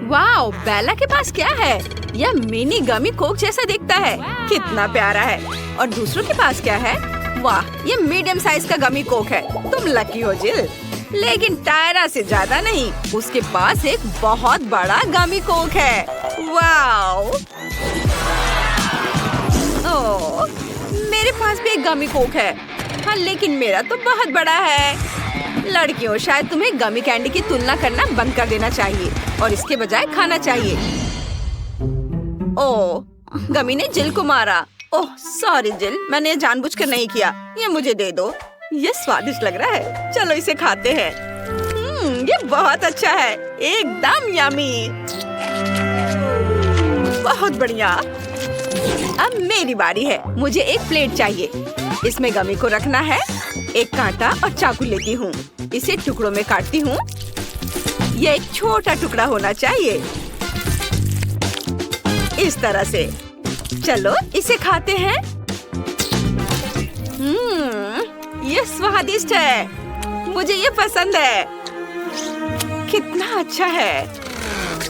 Wow, बेला के पास क्या है? यह मिनी गमी कोक जैसा दिखता है। कितना प्यारा है। और दूसरों के पास क्या है? वाह, ये मीडियम साइज का गमी कोक है। तुम लकी हो जिल। लेकिन टायरा से ज्यादा नहीं, उसके पास एक बहुत बड़ा गमी कोक है। वाओ, ओह, मेरे पास भी एक गमी कोक है। हाँ, लेकिन मेरा तो बहुत बड़ा है। लड़कियों, शायद तुम्हें गमी कैंडी की तुलना करना बंद कर देना चाहिए और इसके बजाय खाना चाहिए। ओह, गमी ने जिल को मारा। ओह सॉरी जिल, मैंने जानबूझकर नहीं किया। ये मुझे दे दो। ये स्वादिष्ट लग रहा है। चलो इसे खाते हैं। ये बहुत अच्छा है, एकदम यमी। बहुत बढ़िया। अब मेरी बारी है। मुझे एक प्लेट चाहिए। इसमें गमी को रखना है। एक कांटा और चाकू लेती हूँ। इसे टुकड़ों में काटती हूँ। ये एक छोटा टुकड़ा होना चाहिए, इस तरह से। चलो इसे खाते हैं। ये स्वादिष्ट है। मुझे ये पसंद है। कितना अच्छा है।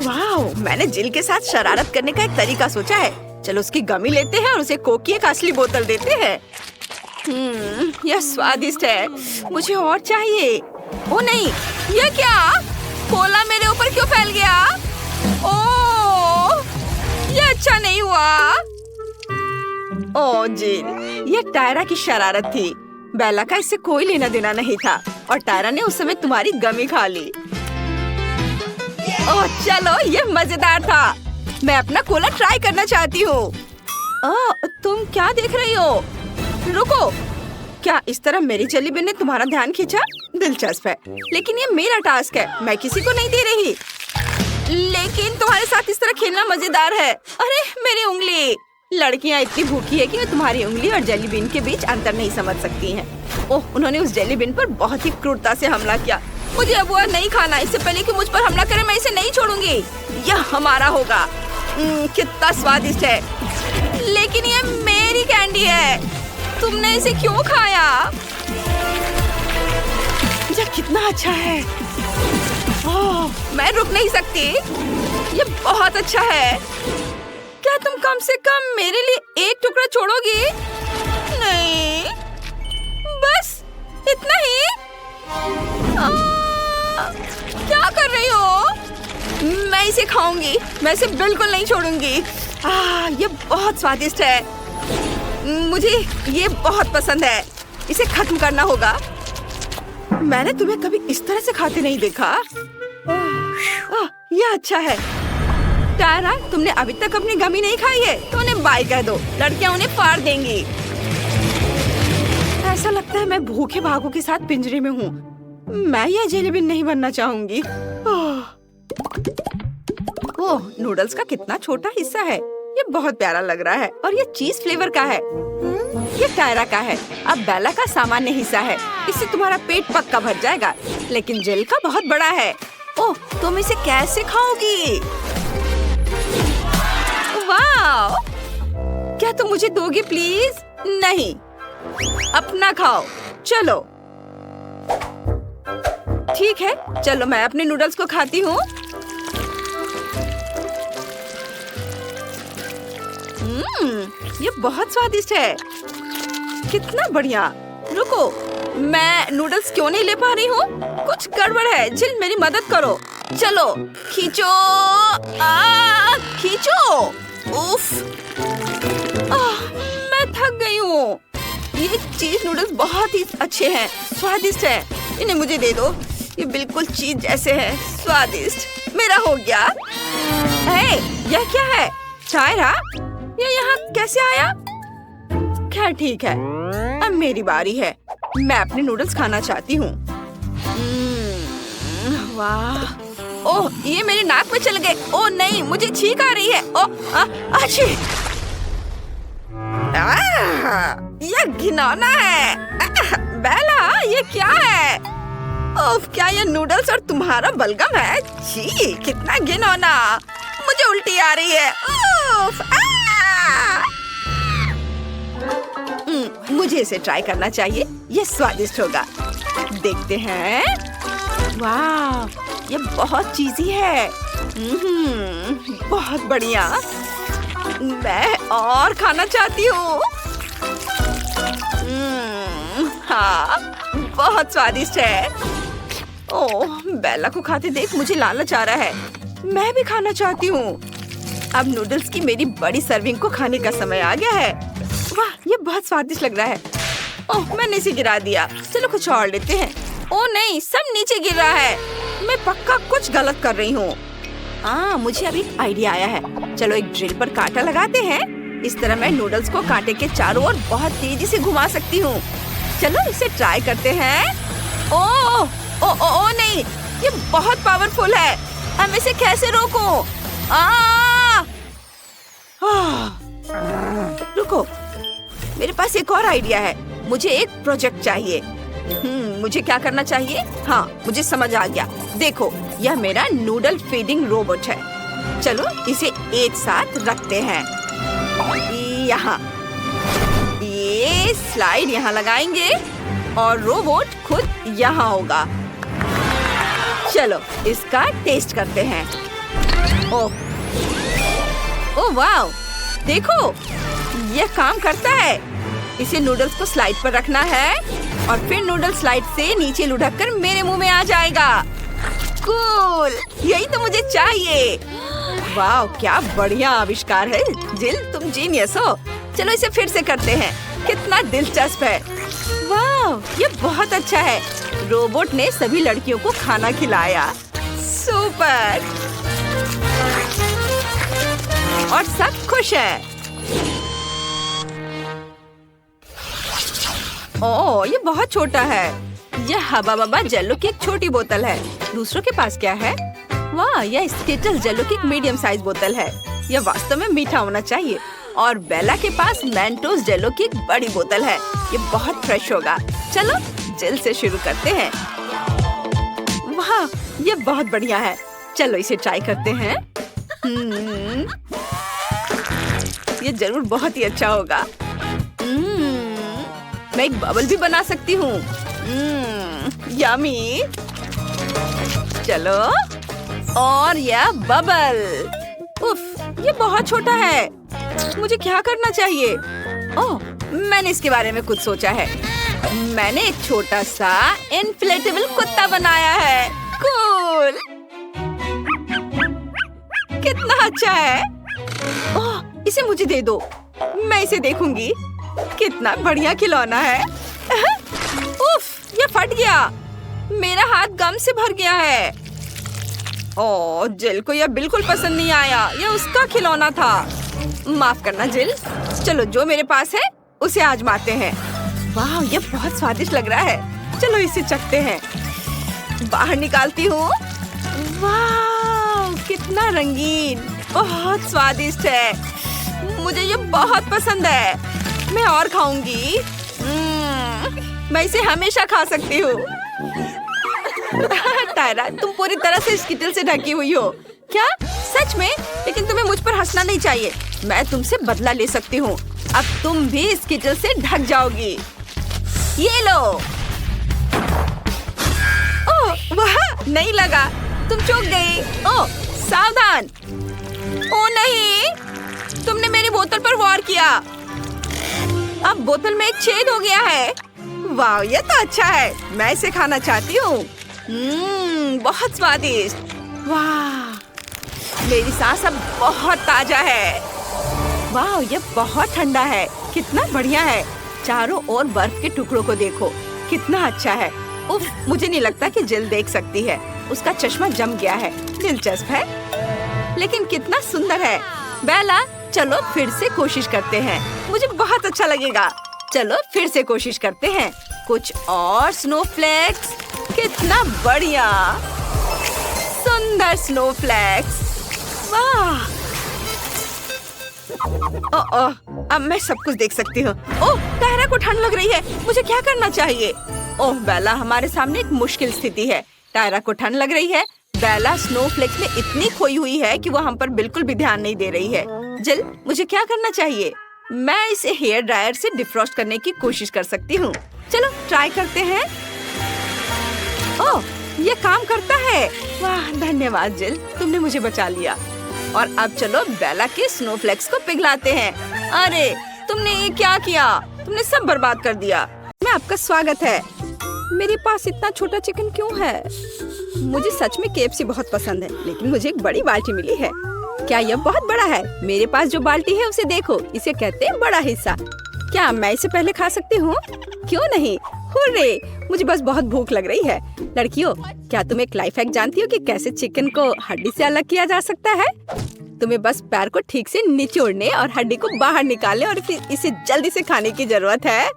वाह, मैंने जिल के साथ शरारत करने का एक तरीका सोचा है। चलो उसकी गमी लेते हैं और उसे कोक की एक असली बोतल देते हैं। यह स्वादिष्ट है। मुझे और चाहिए। ओ नहीं, यह क्या? कोला मेरे ऊपर क्यों फैल गया? ओह, यह अच्छा नहीं हुआ। ओह जिल, यह टायरा की शरारत थी। बेला का इससे कोई लेना देना नहीं था और टायरा ने उस समय तुम्हारी गमी खा ली। ओह चलो, यह मजेदार था। मैं अपना कोला ट्राई करना चाहती हूँ। तुम क्या देख रही हो? रुको, क्या इस तरह मेरी जेली बिन ने तुम्हारा ध्यान खींचा? दिलचस्प है, लेकिन ये मेरा टास्क है। मैं किसी को नहीं दे रही। लेकिन तुम्हारे साथ इस तरह खेलना मजेदार है। अरे मेरी उंगली। लड़कियां इतनी भूखी है कि वे तुम्हारी उंगली और जेली बिन के बीच अंतर नहीं समझ सकती हैं। ओह, उन्होंने उस जेली बिन पर बहुत ही क्रूरता से हमला किया। मुझे अब वह नहीं खाना। इससे पहले कि मुझ पर हमला करे, मैं इसे नहीं छोड़ूंगी। यह हमारा होगा। कितना स्वादिष्ट है। लेकिन ये मेरी कैंडी है। तुमने इसे क्यों खाया? यह कितना अच्छा है। ओह, मैं रुक नहीं सकती। ये बहुत अच्छा है। क्या तुम कम से कम मेरे लिए एक टुकड़ा छोड़ोगी? नहीं, बस इतना ही। क्या कर रही हो? मैं इसे खाऊंगी। मैं इसे बिल्कुल नहीं छोड़ूंगी। ये बहुत स्वादिष्ट है। मुझे ये बहुत पसंद है। इसे खत्म करना होगा। मैंने तुम्हें कभी इस तरह से खाते नहीं देखा। यह अच्छा है। टायरा, तुमने अभी तक अपनी गमी नहीं खाई है तो उन्हें बाय कह दो। लड़कियां उन्हें फाड़ देंगी। ऐसा लगता है मैं भूखे भागों के साथ पिंजरे में हूँ। मैं यह जेली बिन नहीं बनना चाहूंगी। ओह, नूडल्स का कितना छोटा हिस्सा है। ये बहुत प्यारा लग रहा है और ये चीज फ्लेवर का है। ये टायरा का है। अब बेला का सामान्य हिस्सा है। इससे तुम्हारा पेट पक्का भर जाएगा। लेकिन जेल का बहुत बड़ा है। ओह, तुम इसे कैसे खाओगी? वाह, क्या तुम मुझे दोगी प्लीज? नहीं, अपना खाओ। चलो ठीक है, चलो मैं अपने नूडल्स को खाती हूँ। ये बहुत स्वादिष्ट है। कितना बढ़िया। रुको, मैं नूडल्स क्यों नहीं ले पा रही हूँ? कुछ गड़बड़ है। जिल, मेरी मदद करो। चलो खींचो। खींचो। उफ, मैं थक गई हूँ। ये चीज नूडल्स बहुत ही अच्छे हैं, स्वादिष्ट है। इन्हें मुझे दे दो। ये बिल्कुल चीज जैसे है, स्वादिष्ट। मेरा हो गया। यह क्या है? टायरा, ये यहाँ कैसे आया? खैर ठीक है, अब मेरी बारी है। मैं अपने नूडल्स खाना चाहती हूँ। वाह, ओह, ये मेरे नाक में चल गए। ओह नहीं, मुझे छींक आ रही है। ओह, अच्छी। ये घिनौना है। बेला, ये क्या है? ओह, क्या ये नूडल्स और तुम्हारा बलगम है? छी, कितना घिनौना। मुझे उल्टी आ रही है। उफ, मुझे इसे ट्राई करना चाहिए। ये स्वादिष्ट होगा। देखते हैं। वाह, ये बहुत चीज़ी है। बहुत बढ़िया। मैं और खाना चाहती हूँ। हाँ, बहुत स्वादिष्ट है। ओह, बेला को खाते देख मुझे लालच आ रहा है। मैं भी खाना चाहती हूँ। अब नूडल्स की मेरी बड़ी सर्विंग को खाने का समय आ गया है। वाह, ये बहुत स्वादिष्ट लग रहा है। ओह, मैंने इसे गिरा दिया। चलो कुछ और लेते हैं। ओह नहीं, सब नीचे गिर रहा है। मैं पक्का कुछ गलत कर रही हूँ। मुझे अभी आइडिया आया है। चलो एक ड्रिल पर कांटा लगाते हैं। इस तरह मैं नूडल्स को कांटे के चारों ओर बहुत तेजी से घुमा सकती हूँ। चलो इसे ट्राई करते हैं। ओह ओह ओह नहीं, ये बहुत पावरफुल है। अब इसे कैसे रोकूं? रुको, मेरे पास एक और आइडिया है। मुझे एक प्रोजेक्ट चाहिए। मुझे क्या करना चाहिए? हाँ, मुझे समझ आ गया। देखो, यह मेरा नूडल फीडिंग रोबोट है। चलो इसे एक साथ रखते हैं। यहाँ ये स्लाइड यहाँ लगाएंगे और रोबोट खुद यहाँ होगा। चलो इसका टेस्ट करते हैं। ओह वाह, देखो यह काम करता है। इसे नूडल्स को स्लाइड पर रखना है और फिर नूडल स्लाइड से नीचे लुढ़क कर मेरे मुंह में आ जाएगा। कूल, यही तो मुझे चाहिए। वाह, क्या बढ़िया आविष्कार है। जिल, तुम जीनियस हो। चलो इसे फिर से करते हैं। कितना दिलचस्प है। वाह, ये बहुत अच्छा है। रोबोट ने सभी लड़कियों को खाना खिलाया। सुपर। और सब खुश हैं। ओह, ये बहुत छोटा है। यह हबा बबा जेलो की एक छोटी बोतल है। दूसरों के पास क्या है? वाह, यह स्किटल्स जेलो की एक मीडियम साइज बोतल है। यह वास्तव में मीठा होना चाहिए। और बेला के पास मेंटोस जेलो की एक बड़ी बोतल है। ये बहुत फ्रेश होगा। चलो जेल से शुरू करते हैं। वाह, ये बहुत बढ़िया है। चलो इसे ट्राई करते हैं। ये जरूर बहुत ही अच्छा होगा। मैं एक बबल भी बना सकती हूँ। यमी। चलो, और यह बबल। उफ, ये बहुत छोटा है। मुझे क्या करना चाहिए? ओह, मैंने इसके बारे में कुछ सोचा है। मैंने एक छोटा सा इन्फ्लेटेबल कुत्ता बनाया है। कूल, कितना अच्छा है। ओह, इसे मुझे दे दो। मैं इसे देखूंगी। कितना बढ़िया खिलौना है। उफ, ये फट गया। मेरा हाथ गम से भर गया है। ओह, जिल को यह बिल्कुल पसंद नहीं आया। यह उसका खिलौना था। माफ करना जिल। चलो जो मेरे पास है उसे आजमाते हैं। वाह, ये बहुत स्वादिष्ट लग रहा है। चलो इसे चखते हैं। बाहर निकालती हूँ। वाह, कितना रंगीन, बहुत स्वादिष्ट है। मुझे ये बहुत पसंद है। मैं और खाऊंगी। मैं इसे हमेशा खा सकती हूँ। टायरा, तुम पूरी तरह से स्किटल से ढकी हुई हो। क्या सच में? लेकिन तुम्हें मुझ पर हंसना नहीं चाहिए। मैं तुमसे बदला ले सकती हूँ। अब तुम भी स्किटल से ढक जाओगी। ये लो। ओह वाह, नहीं लगा। तुम चूक गई। ओह सावधान। ओह नहीं, तुमने मेरी बोतल पर वार किया। अब बोतल में एक छेद हो गया है। वाह, ये तो अच्छा है। मैं इसे खाना चाहती हूँ। बहुत स्वादिष्ट। वाह, मेरी सांस अब बहुत ताजा है। वाह, ये बहुत ठंडा है। कितना बढ़िया है। चारों ओर बर्फ के टुकड़ों को देखो, कितना अच्छा है। उफ, मुझे नहीं लगता कि जिल देख सकती है। उसका चश्मा जम गया है। दिलचस्प है, लेकिन कितना सुंदर है। बेला, चलो फिर से कोशिश करते हैं। मुझे बहुत अच्छा लगेगा। चलो फिर से कोशिश करते हैं। कुछ और स्नोफ्लेक्स। कितना बढ़िया, सुंदर स्नोफ्लेक्स। वाह। अब मैं सब कुछ देख सकती हूँ। ओह, टायरा को ठंड लग रही है। मुझे क्या करना चाहिए? ओह बेला, हमारे सामने एक मुश्किल स्थिति है। टायरा को ठंड लग रही है। बेला स्नोफ्लेक्स में इतनी खोई हुई है कि वो हम पर बिल्कुल भी ध्यान नहीं दे रही है। जिल, मुझे क्या करना चाहिए? मैं इसे हेयर ड्रायर से डिफ्रॉस्ट करने की कोशिश कर सकती हूँ। चलो ट्राई करते हैं। ओह, ये काम करता है। वाह धन्यवाद जिल, तुमने मुझे बचा लिया। और अब चलो बेला के स्नोफ्लेक्स को पिघलाते हैं। अरे तुमने ये क्या किया? तुमने सब बर्बाद कर दिया। मैं आपका स्वागत है। मेरे पास इतना छोटा चिकन क्यों है? मुझे सच में KFC बहुत पसंद है, लेकिन मुझे एक बड़ी बाल्टी मिली है। क्या यह बहुत बड़ा है? मेरे पास जो बाल्टी है उसे देखो, इसे कहते हैं बड़ा हिस्सा। क्या मैं इसे पहले खा सकती हूँ? क्यों नहीं? हुर्रे! मुझे बस बहुत भूख लग रही है। लड़कियों, क्या तुम एक लाइफ हैक जानती हो कि कैसे चिकन को हड्डी से अलग किया जा सकता है? तुम्हें बस पैर को ठीक से निचोड़ने और हड्डी को बाहर निकालने और फिर इसे जल्दी से खाने की जरूरत है।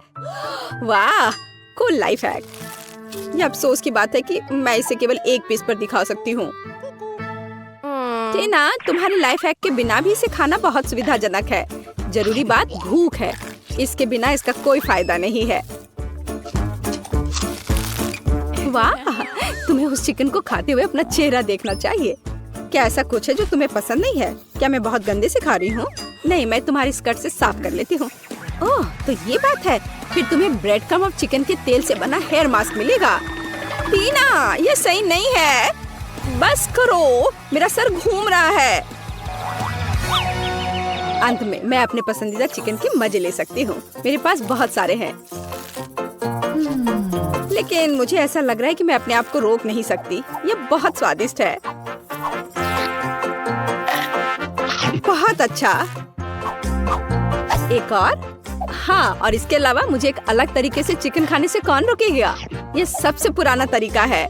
वाह, कूल लाइफ हैक। ये अफसोस की बात है कि मैं इसे केवल एक पीस पर दिखा सकती हूँ। टीना, तुम्हारे लाइफ हैक के बिना भी इसे खाना बहुत सुविधाजनक है। जरूरी बात भूख है, इसके बिना इसका कोई फायदा नहीं है। वाह, तुम्हें उस चिकन को खाते हुए अपना चेहरा देखना चाहिए। क्या ऐसा कुछ है जो तुम्हें पसंद नहीं है? क्या मैं बहुत गंदे से खा रही हूँ? नहीं, मैं तुम्हारी स्कर्ट से साफ कर लेती हूँ। ओह, तो ये बात है। फिर तुम्हें ब्रेड क्रम्ब और चिकन के तेल से बना हेयर मास्क मिलेगा। टीना, ये सही नहीं है। बस करो, मेरा सर घूम रहा है। अंत में मैं अपने पसंदीदा चिकन के मजे ले सकती हूँ। मेरे पास बहुत सारे हैं, लेकिन मुझे ऐसा लग रहा है कि मैं अपने आप को रोक नहीं सकती। ये बहुत स्वादिष्ट है। बहुत अच्छा। एक और? हाँ, और इसके अलावा मुझे एक अलग तरीके से चिकन खाने से कौन रोकेगा? ये सबसे पुराना तरीका है।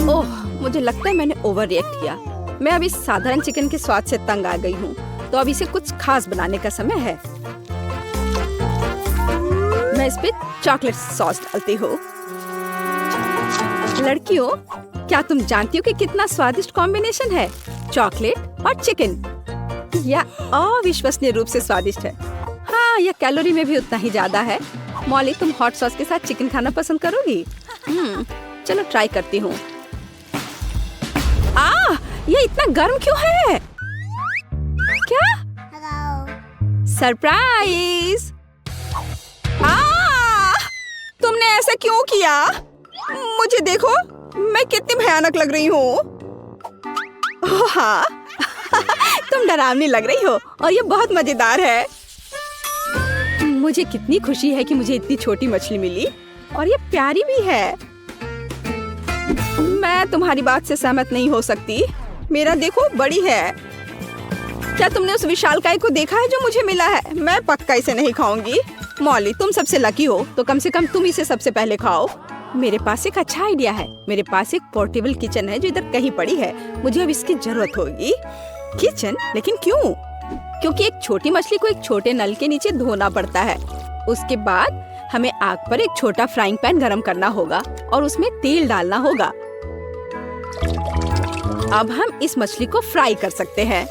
ओह, मुझे लगता है मैंने ओवर रिएक्ट किया। मैं अभी साधारण चिकन के स्वाद से तंग आ गई हूँ, तो अब इसे कुछ खास बनाने का समय है। मैं इस पे चॉकलेट सॉस डालती हूँ। लड़कियों, क्या तुम जानती हो कि कितना स्वादिष्ट कॉम्बिनेशन है चॉकलेट और चिकन? यह अविश्वसनीय रूप से स्वादिष्ट है। हाँ, यह कैलोरी में भी उतना ही ज्यादा है। मॉली, तुम हॉट सॉस के साथ चिकन खाना पसंद करोगी? चलो ट्राई करती हूँ। ये इतना गर्म क्यों है? क्या? सरप्राइज! तुमने ऐसा क्यों किया? मुझे देखो, मैं कितनी भयानक लग रही हूँ। हाँ, तुम डरावनी लग रही हो और ये बहुत मजेदार है। मुझे कितनी खुशी है कि मुझे इतनी छोटी मछली मिली और ये प्यारी भी है। मैं तुम्हारी बात से सहमत नहीं हो सकती। मेरा देखो, बड़ी है। क्या तुमने उस विशालकाय को देखा है जो मुझे मिला है? मैं पक्का इसे नहीं खाऊंगी। मॉली, तुम सबसे लकी हो, तो कम से कम तुम इसे सबसे पहले खाओ। मेरे पास एक अच्छा आइडिया है। मेरे पास एक पोर्टेबल किचन है जो इधर कहीं पड़ी है। मुझे अब इसकी जरूरत होगी। किचन? लेकिन क्यों? क्योंकि एक छोटी मछली को एक छोटे नल के नीचे धोना पड़ता है। उसके बाद हमें आग पर एक छोटा फ्राइंग पैन गरम करना होगा और उसमें तेल डालना होगा। अब हम इस मछली को फ्राई कर सकते हैं।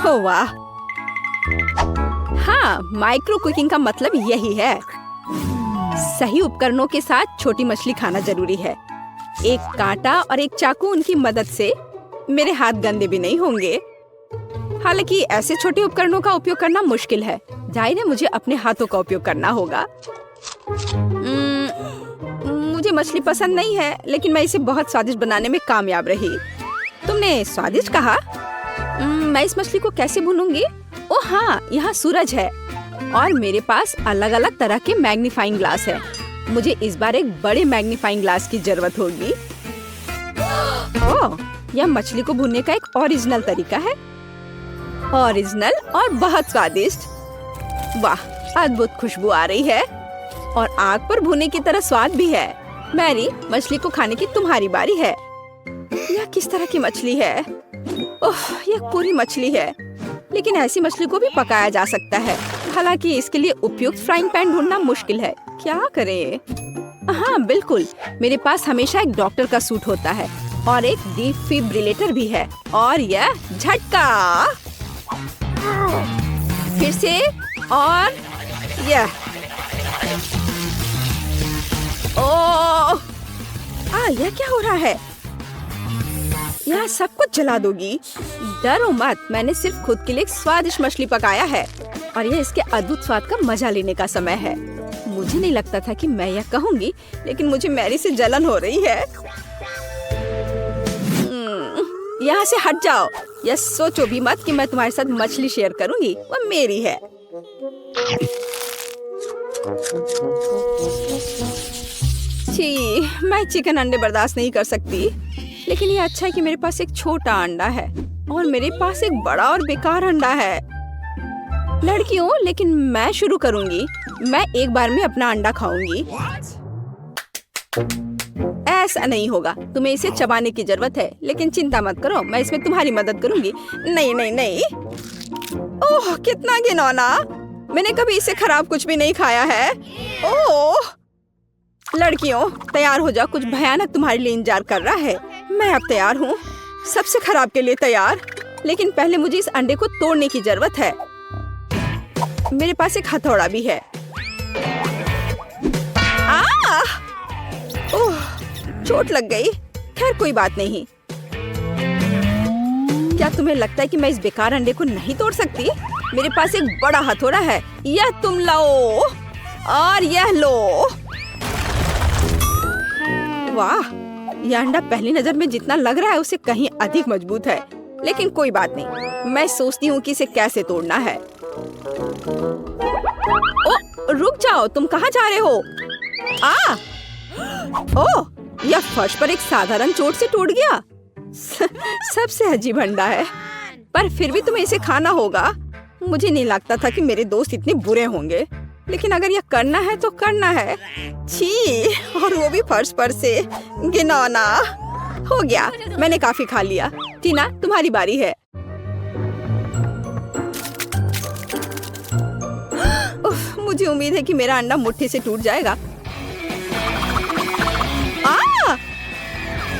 हो वाह! हाँ, माइक्रो कुकिंग का मतलब यही है। सही उपकरणों के साथ छोटी मछली खाना जरूरी है। एक कांटा और एक चाकू, उनकी मदद से मेरे हाथ गंदे भी नहीं होंगे। हालांकि ऐसे छोटे उपकरणों का उपयोग करना मुश्किल है। जाहिर है मुझे अपने हाथों का उपयोग करना होगा। मुझे मछली पसंद नहीं है, लेकिन मैं इसे बहुत स्वादिष्ट बनाने में कामयाब रही। तुमने स्वादिष्ट कहा? मैं इस मछली को कैसे भूनूंगी? ओह हाँ, यहाँ सूरज है और मेरे पास अलग अलग तरह के मैग्नीफाइंग ग्लास है। मुझे इस बार एक बड़े मैग्नीफाइंग ग्लास की जरूरत होगी। ओह, यह मछली को भूनने का एक ओरिजिनल तरीका है। ओरिजिनल और बहुत स्वादिष्ट। वाह, अद्भुत खुशबू आ रही है और आग पर भुने की तरह स्वाद भी है। मैरी, मछली को खाने की तुम्हारी बारी है। यह किस तरह की मछली है? ओह, यह पूरी मछली है, लेकिन ऐसी मछली को भी पकाया जा सकता है। हालांकि इसके लिए उपयुक्त फ्राइंग पैन ढूंढना मुश्किल है। क्या करें? हाँ बिल्कुल, मेरे पास हमेशा एक डॉक्टर का सूट होता है और एक डिफिब्रिलेटर भी है। और यह झटका। फिर से और यह। ओह! यह क्या हो रहा है? यह सब कुछ जला दोगी। डरो मत, मैंने सिर्फ खुद के लिए एक स्वादिष्ट मछली पकाया है और यह इसके अद्भुत स्वाद का मजा लेने का समय है। मुझे नहीं लगता था कि मैं यह कहूंगी, लेकिन मुझे मैरी से जलन हो रही है। यहाँ से हट जाओ। यह सोचो भी मत कि मैं तुम्हारे साथ मछली शेयर करूंगी, वो मेरी है। छी, मैं चिकन अंडे बर्दाश्त नहीं कर सकती, लेकिन ये अच्छा है कि मेरे पास एक छोटा अंडा है और मेरे पास एक बड़ा और बेकार अंडा है। लड़कियों, लेकिन मैं शुरू करूंगी। मैं एक बार में अपना अंडा खाऊंगी। ऐसा नहीं होगा, तुम्हें इसे चबाने की जरूरत है, लेकिन चिंता मत करो, मैं इसमें तुम्हारी मदद करूंगी। नहीं नहीं नहीं। ओह, कितना घिनौना। मैंने कभी इससे खराब कुछ भी नहीं खाया है। ओह, लड़कियों तैयार हो जाओ, कुछ भयानक तुम्हारे लिए इंतजार कर रहा है। मैं अब तैयार हूँ, सबसे खराब के लिए तैयार। लेकिन पहले मुझे इस अंडे को तोड़ने की जरूरत है। मेरे पास एक हथौड़ा भी है। ओह, चोट लग गई। खैर कोई बात नहीं। क्या तुम्हें लगता है कि मैं इस बेकार अंडे को नहीं तोड़ सकती? मेरे पास एक बड़ा हथौड़ा है। यह तुम लो और यह लो। वाह, यह अंडा पहली नजर में जितना लग रहा है उससे कहीं अधिक मजबूत है। लेकिन कोई बात नहीं, मैं सोचती हूँ कि इसे कैसे तोड़ना है। ओ, रुक जाओ, तुम कहाँ जा रहे हो? ओह, यह फर्श पर एक साधारण चोट से टूट गया। सबसे अजीब अंडा है, पर फिर भी तुम्हें इसे खाना होगा। मुझे नहीं लगता था कि मेरे दोस्त इतने बुरे होंगे, लेकिन अगर यह करना है तो करना है। छी, और वो भी फर्श पर से। घिनौना। हो गया, मैंने काफी खा लिया। टीना, तुम्हारी बारी है। उफ, मुझे उम्मीद है कि मेरा अंडा मुट्ठी से टूट जाएगा।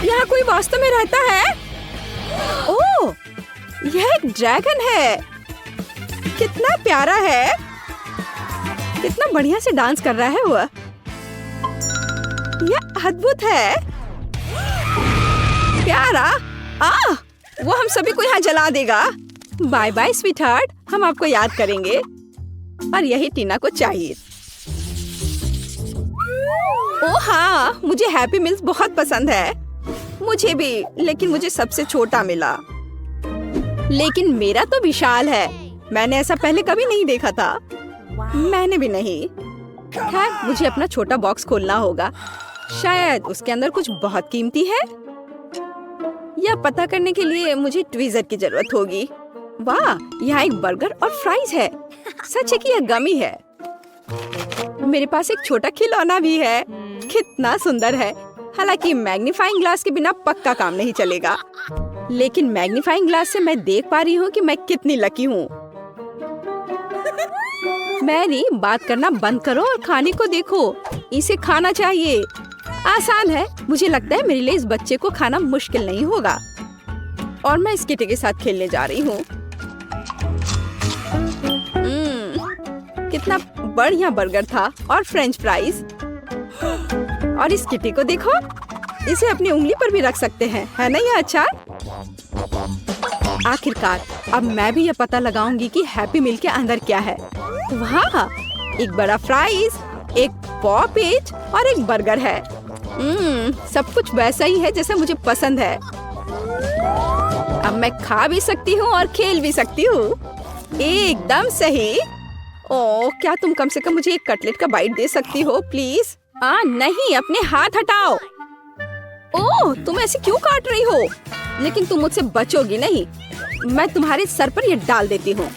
यहाँ कोई वास्तव में रहता है? ओह, यह एक ड्रैगन है। कितना प्यारा है। कितना बढ़िया से डांस कर रहा है वो। यह अद्भुत है। प्यारा। वो हम सभी को यहाँ जला देगा। बाय बाय स्वीटहार्ट, हम आपको याद करेंगे। और यही टीना को चाहिए। ओह हाँ, मुझे हैप्पी मील्स बहुत पसंद है। मुझे भी, लेकिन मुझे सबसे छोटा मिला। लेकिन मेरा तो विशाल है। मैंने ऐसा पहले कभी नहीं देखा था। मैंने भी नहीं। खैर, मुझे अपना छोटा बॉक्स खोलना होगा। शायद उसके अंदर कुछ बहुत कीमती है। यह पता करने के लिए मुझे ट्वीजर की जरूरत होगी। वाह, यहाँ एक बर्गर और फ्राइज है। सच है कि यह गमी है। मेरे पास एक छोटा खिलौना भी है। कितना सुंदर है। हालांकि मैग्नीफाइंग ग्लास के बिना पक्का काम नहीं चलेगा, लेकिन मैग्नीफाइंग ग्लास से मैं देख पा रही हूँ कि मैं कितनी लकी हूँ। मैरी, बात करना बंद करो और खाने को देखो। इसे खाना चाहिए। आसान है। मुझे लगता है मेरे लिए इस बच्चे को खाना मुश्किल नहीं होगा। और मैं इस किटी के साथ खेलने जा रही हूँ। कितना बढ़िया बर्गर था और फ्रेंच फ्राइज। और इस किटी को देखो, इसे अपनी उंगली पर भी रख सकते हैं, है ना यह अच्छा? आखिरकार अब मैं भी यह पता लगाऊंगी कि हैप्पी मील के अंदर क्या है। वाह, एक बड़ा फ्राइज, एक पॉपेज और एक बर्गर है। सब कुछ वैसा ही है जैसा मुझे पसंद है। अब मैं खा भी सकती हूँ और खेल भी सकती हूँ। एकदम सही। ओह, क्या तुम कम से कम मुझे एक कटलेट का बाइट दे सकती हो प्लीज? नहीं, अपने हाथ हटाओ। ओह, तुम ऐसे क्यों काट रही हो? लेकिन तुम मुझसे बचोगी नहीं। मैं तुम्हारे सर पर ये डाल देती हूँ।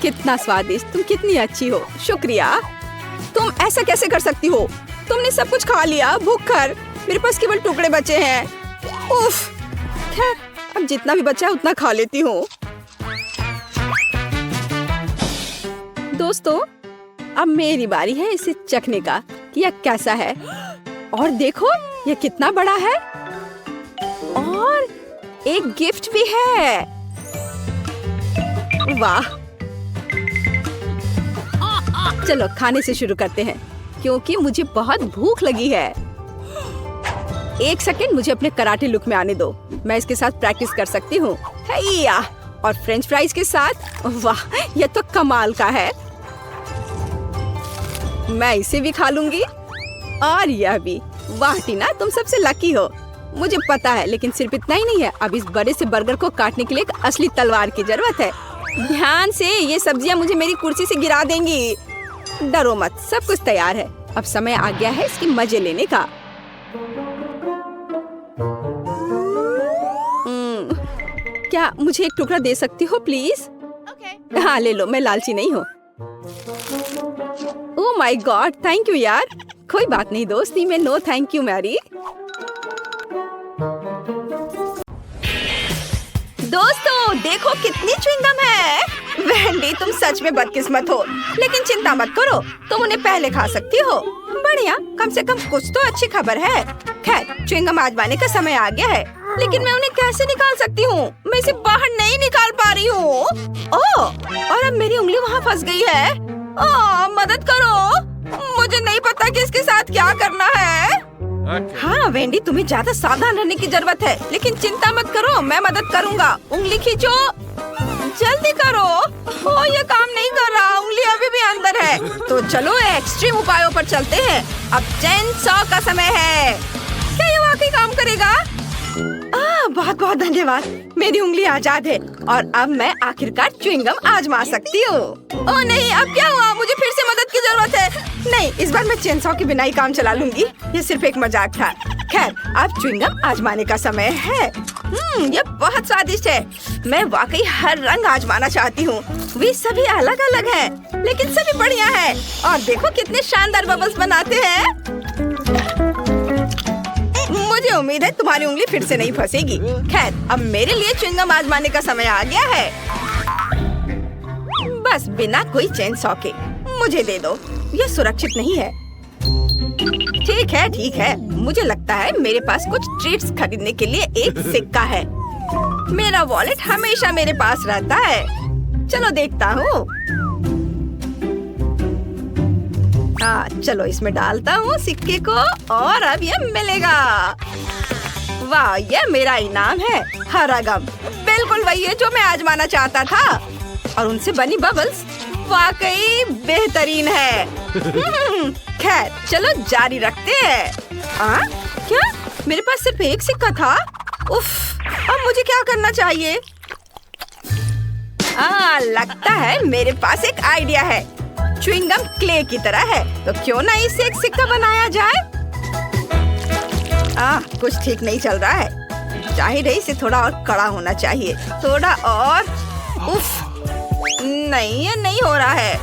कितना स्वादिष्ट। तुम कितनी अच्छी हो। शुक्रिया। तुम ऐसा कैसे कर सकती हो? तुमने सब कुछ खा लिया। भूखकर मेरे पास केवल टुकड़े बचे हैं। उफ। खैर, अब जितना भी बचा है उतना खा लेती हूँ। दोस्तों, अब मेरी बारी है इसे चखने का कि यह कैसा है। और देखो, यह कितना बड़ा है। और एक गिफ्ट भी है। वाह। चलो खाने से शुरू करते हैं, क्योंकि मुझे बहुत भूख लगी है। एक सेकंड, मुझे अपने कराटे लुक में आने दो। मैं इसके साथ प्रैक्टिस कर सकती हूँ। और फ्रेंच फ्राइज के साथ। वाह, यह तो कमाल का है। मैं इसे भी खा लूंगी और यह भी। वाह टीना, तुम सबसे लकी हो। मुझे पता है, लेकिन सिर्फ इतना ही नहीं है। अब इस बड़े से बर्गर को काटने के लिए एक असली तलवार की जरूरत है। ध्यान से, ये सब्जियां मुझे मेरी कुर्सी से गिरा देंगी। डरो मत, सब कुछ तैयार है। अब समय आ गया है इसकी मजे लेने का। क्या मुझे एक टुकड़ा दे सकती हो प्लीज? हाँ ले लो, मैं लालची नहीं हूँ। Oh my God, thank you यार। कोई बात नहीं दोस्ती में नो थैंक यू मैरी। दोस्तों देखो कितनी च्युइंगम है। वेंडी तुम सच में बदकिस्मत हो, लेकिन चिंता मत करो, तुम उन्हें पहले खा सकती हो। बढ़िया, कम से कम कुछ तो अच्छी खबर है। खैर च्युइंगम आजमाने का समय आ गया है, लेकिन मैं उन्हें कैसे निकाल सकती हूँ? मैं इसे बाहर नहीं निकाल पा रही हूँ। ओह, और अब मेरी उंगली वहाँ फंस गई है। ओह, मदद करो, मुझे नहीं पता कि इसके साथ क्या करना है। हाँ वेंडी, तुम्हें ज्यादा सावधान रहने की जरूरत है, लेकिन चिंता मत करो, मैं मदद करूँगा। उंगली खींचो, जल्दी करो। ओह, ये काम नहीं कर रहा, उंगली अभी भी अंदर है। तो चलो एक्सट्रीम उपायों पर चलते हैं। अब चेन सॉ का समय है। क्या ये वाकई काम करेगा? बहुत बहुत धन्यवाद, मेरी उंगली आजाद है और अब मैं आखिरकार च्युइंगम आजमा सकती हूँ। ओह नहीं, अब क्या हुआ? मुझे फिर से मदद की जरूरत है। नहीं, इस बार मैं चेन सॉ के बिना ही काम चला लूंगी। ये सिर्फ एक मजाक था। खैर, अब च्युइंगम आजमाने का समय है। ये बहुत स्वादिष्ट है। मैं वाकई हर रंग आजमाना चाहती हूँ। वे सभी अलग अलग हैं, लेकिन सभी बढ़िया है। और देखो कितने शानदार बबल्स बनाते हैं। मुझे उम्मीद है तुम्हारी उंगली फिर से नहीं फंसेगी। खैर, अब मेरे लिए च्युइंगम आजमाने का समय आ गया है। बस बिना कोई चेन सॉ के मुझे दे दो, ये सुरक्षित नहीं है। ठीक है, मुझे लगता है मेरे पास कुछ ट्रीट्स खरीदने के लिए एक सिक्का है। मेरा वॉलेट हमेशा मेरे पास रहता है। चलो देखता हूँ। चलो इसमें डालता हूँ सिक्के को और अब ये मिलेगा। वाह, ये मेरा इनाम है। हरा गम, बिल्कुल वही है जो मैं आजमाना चाहता था। और उनसे बनी बबल्स वाकई बेहतरीन है। खैर, चलो जारी रखते हैं। क्या? मेरे पास सिर्फ एक सिक्का था? उफ, अब मुझे क्या करना चाहिए? लगता है मेरे पास एक आइडिया है। च्युइंगम क्ले की तरह है, तो क्यों ना इससे एक सिक्का बनाया जाए? कुछ ठीक नहीं चल रहा है। जाहिर है इसे थोड़ा और कड़ा होना चाहिए। थोड़ा और। उफ, नहीं, ये नहीं हो रहा है।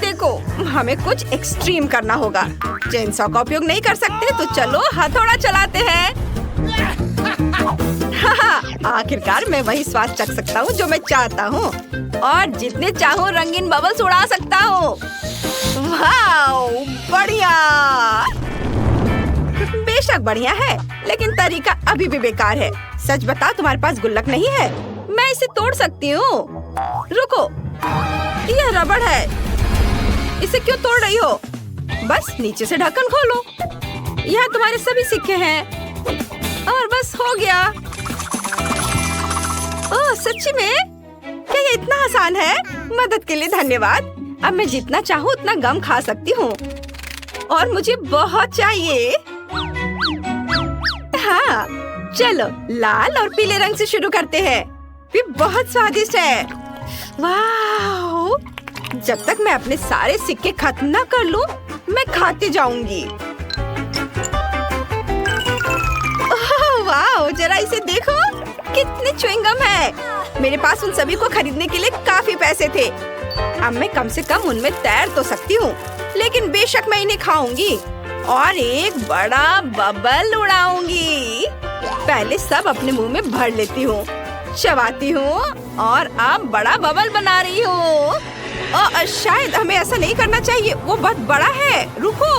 देखो, हमें कुछ एक्सट्रीम करना होगा। चेन सॉ का उपयोग नहीं कर सकते, तो चलो हथौड़ा चलाते हैं। आखिरकार मैं वही स्वाद चख सकता हूँ जो मैं चाहता हूँ और जितने चाहूँ रंगीन बबल्स उड़ा सकता हूँ। वाओ, बढ़िया। बेशक बढ़िया है, लेकिन तरीका अभी भी बेकार है। सच बता, तुम्हारे पास गुल्लक नहीं है? मैं इसे तोड़ सकती हूँ। रुको, यह रबड़ है, इसे क्यों तोड़ रही हो? बस नीचे से ढक्कन खोलो। यहाँ तुम्हारे सभी सिक्के हैं और बस हो गया। ओह, सच्ची में? क्या ये इतना आसान है? मदद के लिए धन्यवाद। अब मैं जितना चाहूँ उतना गम खा सकती हूँ और मुझे बहुत चाहिए। हाँ, चलो लाल और पीले रंग से शुरू करते हैं। ये बहुत स्वादिष्ट है। वाह! जब तक मैं अपने सारे सिक्के खत्म ना कर लूं, मैं खाती जाऊंगी। वाह! जरा इसे देखो, कितने च्युइंगम है। मेरे पास उन सभी को खरीदने के लिए काफी पैसे थे। अब मैं कम से कम उनमें तैर तो सकती हूँ, लेकिन बेशक मैं इन्हें खाऊंगी और एक बड़ा बबल उड़ाऊंगी। पहले सब अपने मुंह में भर लेती हूँ, चबाती हूँ और अब बड़ा बबल बना रही हूँ। शायद हमें ऐसा नहीं करना चाहिए, वो बहुत बड़ा है। रुको।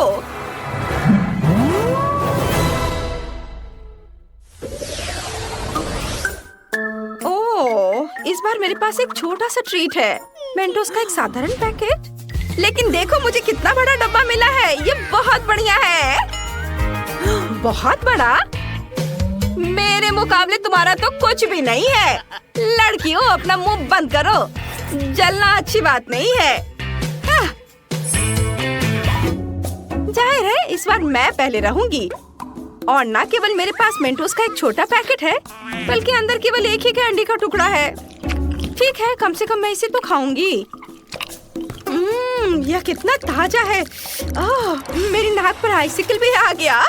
ओह, इस बार मेरे पास एक छोटा सा ट्रीट है। मेंटोस का एक साधारण पैकेट। लेकिन देखो मुझे कितना बड़ा डब्बा मिला है। ये बहुत बढ़िया है। बहुत बड़ा? मेरे मुकाबले तुम्हारा तो कुछ भी नहीं है। लड़कियों, अपना मुंह बंद करो। जलना अच्छी बात नहीं है। हाँ। जाहिर है इस बार मैं पहले रहूंगी। और ना केवल मेरे पास मेंटोस का एक छोटा पैकेट है, बल्कि अंदर केवल एक ही कैंडी का टुकड़ा है। ठीक है, कम से कम मैं इसे तो खाऊंगी। यह कितना ताजा है। मेरी नाक पर आइसिकल भी आ गया।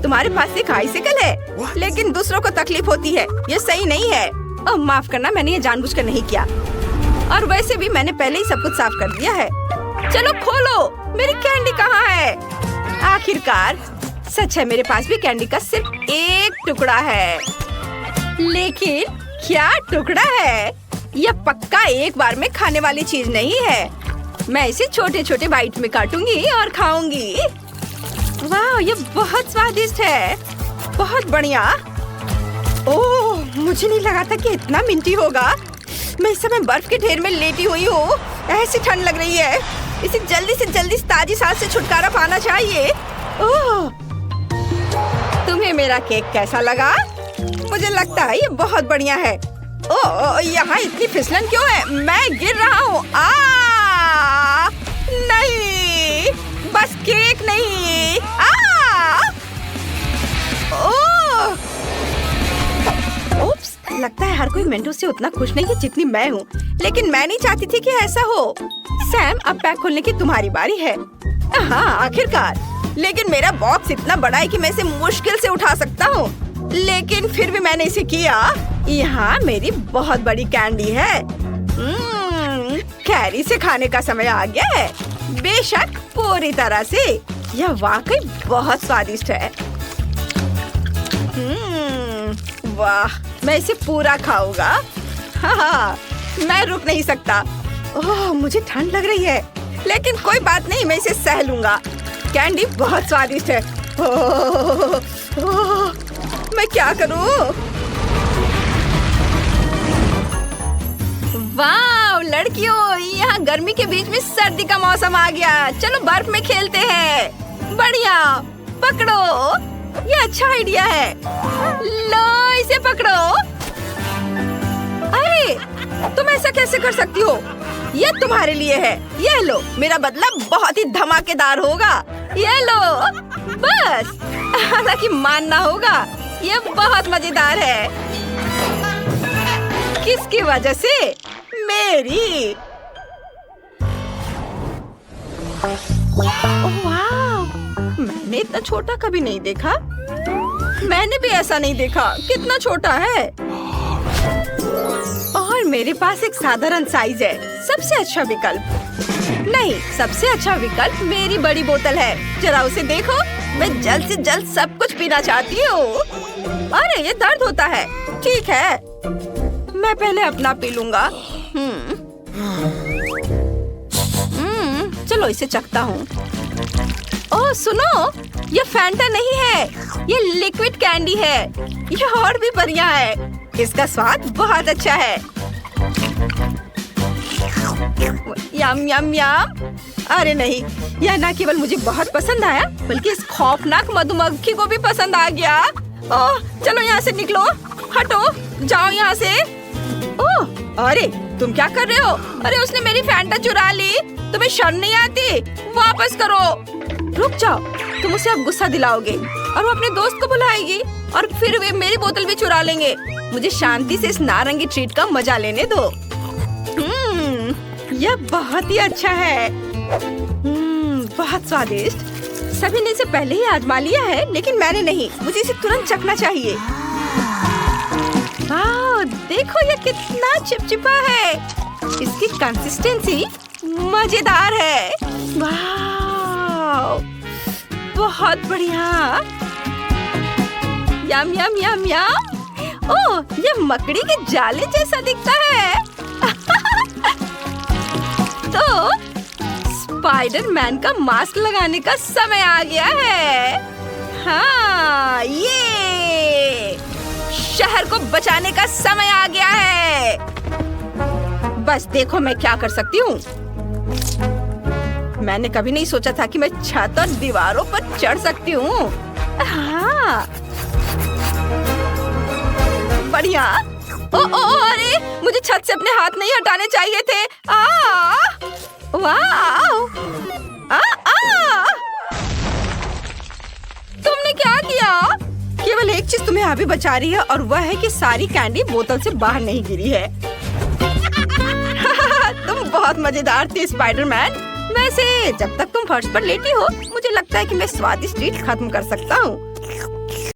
तुम्हारे पास एक आइसिकल है, लेकिन दूसरों को तकलीफ होती है। ये सही नहीं है। माफ करना, मैंने ये जानबूझकर नहीं किया। और वैसे भी मैंने पहले ही सब कुछ साफ कर दिया है। चलो खोलो, मेरी कैंडी कहाँ है? आखिरकार सच है, मेरे पास भी कैंडी का सिर्फ एक टुकड़ा है। लेकिन क्या टुकड़ा है? यह पक्का एक बार में खाने वाली चीज नहीं है। मैं इसे छोटे छोटे बाइट में काटूंगी और खाऊंगी। वाह, ये बहुत स्वादिष्ट है। बहुत बढ़िया। ओह, मुझे नहीं लगा था कि इतना मिंटी होगा। मैं इस समय बर्फ के ढेर में लेटी हुई हूँ। ऐसी ठंड लग रही है। इसे जल्दी से जल्दी ताजी सांस से छुटकारा पाना चाहिए। ओह, तुम्हें मेरा केक कैसा लगा? मुझे लगता है ये बहुत बढ़िया है। ओह, यहाँ इतनी फिसलन क्यों है? मैं गिर रहा हूँ। नहीं, बस केक नहीं। ओप्स, लगता है हर कोई मेंटोस से उतना खुश नहीं है जितनी मैं हूँ। लेकिन मैं नहीं चाहती थी कि ऐसा हो। सैम, अब पैक खोलने की तुम्हारी बारी है। हाँ, आखिरकार। लेकिन मेरा बॉक्स इतना बड़ा है कि मैं इसे मुश्किल से उठा सकता हूँ। लेकिन फिर भी मैंने इसे किया। यहाँ मेरी बहुत बड़ी कैंडी है। कैरी से खाने का समय आ गया है। बेशक, पूरी तरह से। यह वाकई बहुत स्वादिष्ट है। वाह, मैं इसे पूरा खाऊंगा। हाँ, मैं रुक नहीं सकता। ओह, मुझे ठंड लग रही है, लेकिन कोई बात नहीं, मैं इसे सह लूंगा। कैंडी बहुत स्वादिष्ट है। मैं क्या करूं? वाह लड़कियों, यहाँ गर्मी के बीच में सर्दी का मौसम आ गया। चलो बर्फ में खेलते हैं। बढ़िया, पकड़ो। ये अच्छा आइडिया है। लो, इसे पकड़ो। अरे, तुम ऐसा कैसे कर सकती हो? ये तुम्हारे लिए है। ये लो, मेरा बदला बहुत ही धमाकेदार होगा। ये लो, बस। हालांकि मानना होगा, ये बहुत मजेदार है। किसकी वजह से? मेरी। ओह वाह, मैंने इतना छोटा कभी नहीं देखा। मैंने भी ऐसा नहीं देखा। कितना छोटा है। और मेरे पास एक साधारण साइज है। सबसे अच्छा विकल्प नहीं, सबसे अच्छा विकल्प मेरी बड़ी बोतल है। जरा उसे देखो। मैं जल्द से जल्द सब कुछ पीना चाहती हूँ। अरे, ये दर्द होता है। ठीक है, मैं पहले अपना पी लूंगा। चलो इसे चखता हूँ। ओह सुनो, ये फैंटा नहीं है, ये लिक्विड कैंडी है। ये और भी बढ़िया है। इसका स्वाद बहुत अच्छा है। यम यम यम। अरे नहीं, यह न केवल मुझे बहुत पसंद आया, बल्कि इस खौफनाक मधुमक्खी को भी पसंद आ गया। ओह, चलो यहाँ से निकलो। हटो, जाओ यहाँ से। ओह, अरे तुम क्या कर रहे हो? अरे उसने मेरी फैंटा चुरा ली। तुम्हें शर्म नहीं आती? वापस करो। रुक जाओ, तुम उसे अब गुस्सा दिलाओगे और वो अपने दोस्त को बुलाएगी और फिर वे मेरी बोतल भी चुरा लेंगे। मुझे शांति से इस नारंगी ट्रीट का मजा लेने दो। यह बहुत ही अच्छा है। बहुत स्वादिष्ट। सभी ने इसे पहले ही आजमा लिया है, लेकिन मैंने नहीं। मुझे इसे तुरंत चखना चाहिए। वाह, देखो ये कितना चिपचिपा है। इसकी कंसिस्टेंसी मजेदार है। वाह, बहुत बढ़िया। यम यम यम यम। ओह, ये मकड़ी के जाले जैसा दिखता है। तो स्पाइडरमैन का मास्क लगाने का समय आ गया है। हाँ, ये शहर को बचाने का समय आ गया है। बस देखो मैं क्या कर सकती हूँ। मैंने कभी नहीं सोचा था कि मैं छत और दीवारों पर चढ़ सकती हूँ। हाँ, बढ़िया। ओ ओ ओ, अरे मुझे छत से अपने हाथ नहीं हटाने चाहिए थे। वाह! तुमने क्या किया? केवल एक चीज तुम्हें अभी बचा रही है और वह है कि सारी कैंडी बोतल से बाहर नहीं गिरी है। तुम बहुत मजेदार थी स्पाइडरमैन। वैसे जब तक तुम फर्श पर लेटी हो मुझे लगता है कि मैं स्वादिष्ट ट्रीट खत्म कर सकता हूँ।